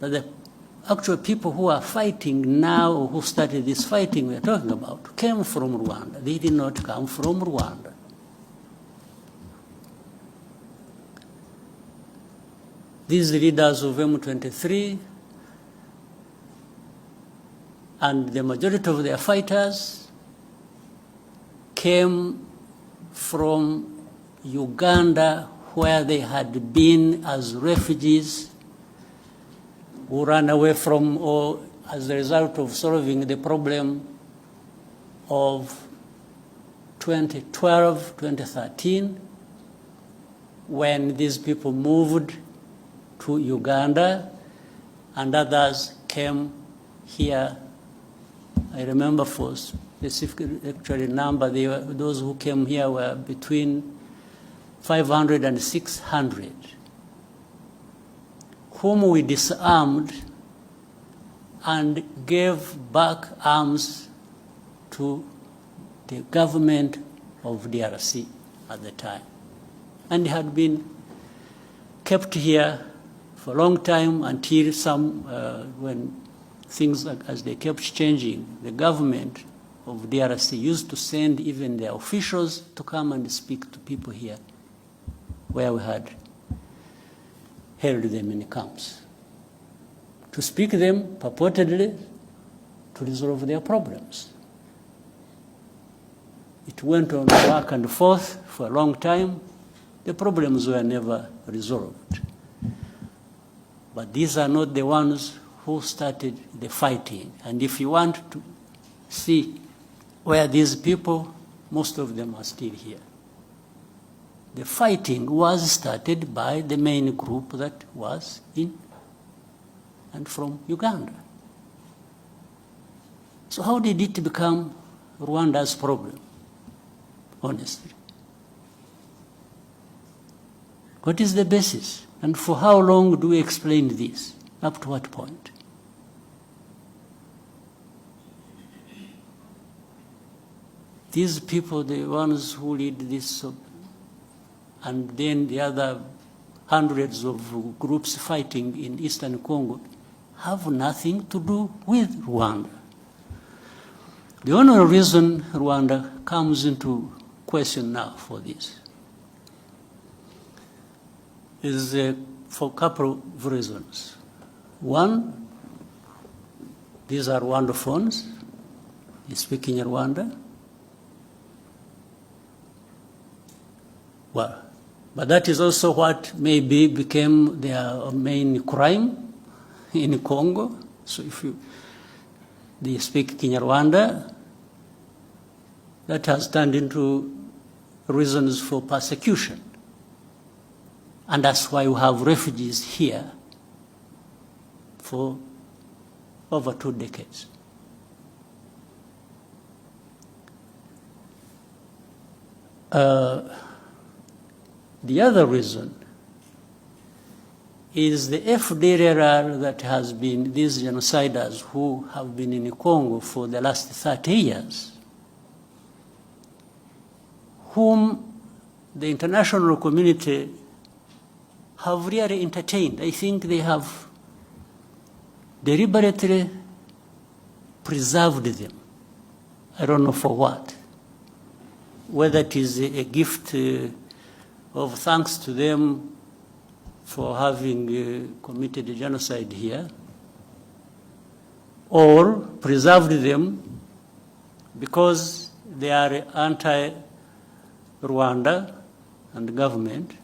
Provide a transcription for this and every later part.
But the actual people who are fighting now, who started this fighting we are talking about, came from Rwanda. They did not come from Rwanda. These leaders of M23 and the majority of their fighters came from Uganda, where they had been as refugees who ran away from, or as a result of solving the problem of 2012, 2013, when these people moved to Uganda and others came here. I remember for specific actually number, those who came here were between 500 and 600, whom we disarmed and gave back arms to the government of DRC at the time. And had been kept here for a long time until when things as they kept changing, the government of DRC used to send even their officials to come and speak to people here, where we had held them in camps, to speak them purportedly to resolve their problems. It went on back and forth for a long time. The problems were never resolved. But these are not the ones who started the fighting. And if you want to see where these people, most of them are still here. The fighting was started by the main group that was in and from Uganda. So how did it become Rwanda's problem, honestly? What is the basis? And for how long do we explain this? Up to what point? These people, the ones who lead this, and then the other hundreds of groups fighting in Eastern Congo, have nothing to do with Rwanda. The only reason Rwanda comes into question now for this is for a couple of reasons. One, these are Rwandophones. They speak in Rwanda. Well, but that is also what maybe became their main crime in Congo. So if they speak Kinyarwanda, that has turned into reasons for persecution. And that's why we have refugees here for over 2 decades. The other reason is the FDLR that has been these genociders who have been in Congo for the last 30 years, whom the international community have really entertained. I think they have deliberately preserved them. I don't know for what. Whether it is a gift of thanks to them for having committed a genocide here, or preserved them because they are anti-Rwanda and government.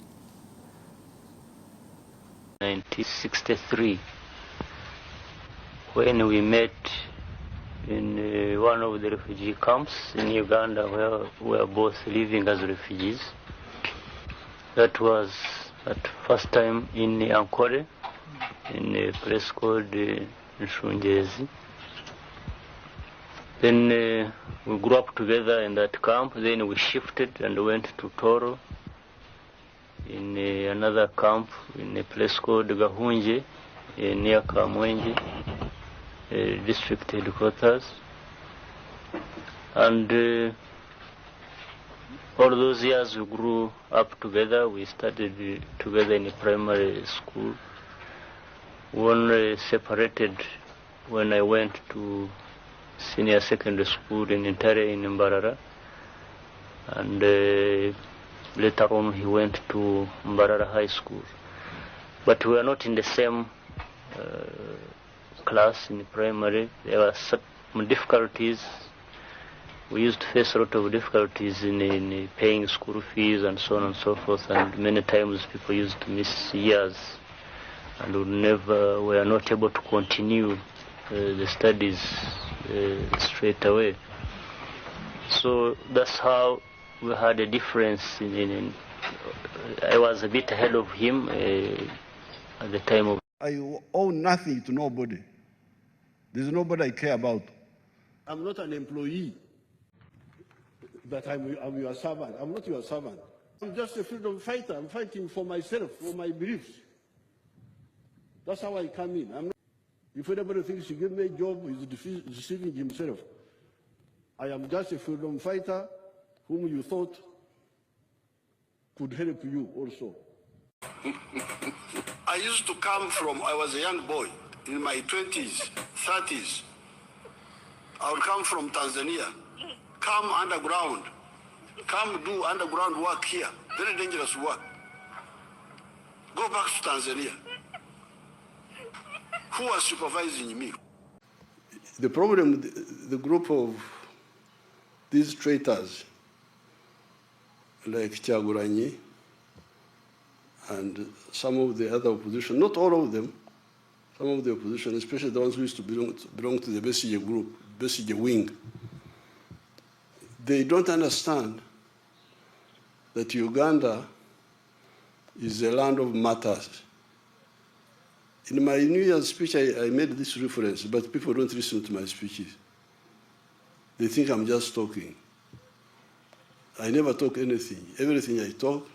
1963, when we met in one of the refugee camps in Uganda, where we were both living as refugees. That was at first time in Ankole, in a place called Nshungezi. Then we grew up together in that camp. Then we shifted and went to Toro, in another camp in a place called Gahunje, near Kamwenje, district headquarters. And all those years we grew up together. We studied together in a primary school. We only separated when I went to senior secondary school in Intare in Mbarara, and later on he went to Mbarara High School. But we were not in the same class in primary. There were some difficulties. We used to face a lot of difficulties in paying school fees and so on and so forth, and many times people used to miss years and were not able to continue the studies straight away. So that's how we had a difference I was a bit ahead of him at the time of... I owe nothing to nobody. There's nobody I care about. I'm not an employee. That I'm your servant. I'm not your servant. I'm just a freedom fighter. I'm fighting for myself, for my beliefs. That's how I come in. If anybody thinks he give me a job, he's deceiving himself. I am just a freedom fighter whom you thought could help you also. I used to come from, I was a young boy, in my 20s, 30s. I would come from Tanzania. Come underground. Come do underground work here. Very dangerous work. Go back to Tanzania. Who was supervising me? The problem, the group of these traitors, like Kyagulanyi and some of the other opposition, not all of them, some of the opposition, especially the ones who used to belong to the Besigye group, Besigye wing, they don't understand that Uganda is a land of martyrs. In my New Year's speech, I made this reference, but people don't listen to my speeches. They think I'm just talking. I never talk anything. Everything I talk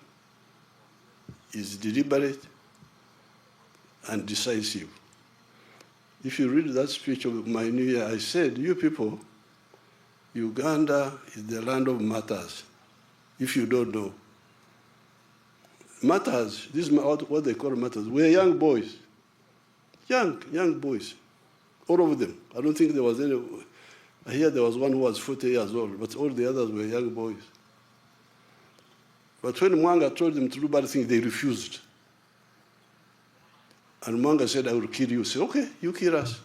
is deliberate and decisive. If you read that speech of my New Year, I said, you people, Uganda is the land of martyrs, if you don't know. Martyrs, this is what they call martyrs. We're young boys, young boys, all of them. I don't think there was any, I hear there was one who was 40 years old, but all the others were young boys. But when Mwanga told them to do bad things, they refused. And Mwanga said, I will kill you. He said, okay, you kill us.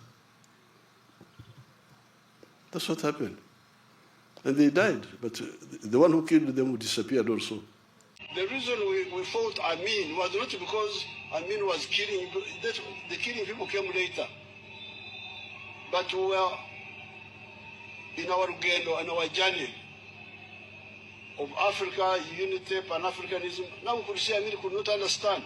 That's what happened. And they died, but the one who killed them disappeared also. The reason we fought Amin was not because Amin was killing, the killing people came later. But we were in our Uganda, in our journey of Africa, unity, Pan-Africanism. Now we could see Amin could not understand.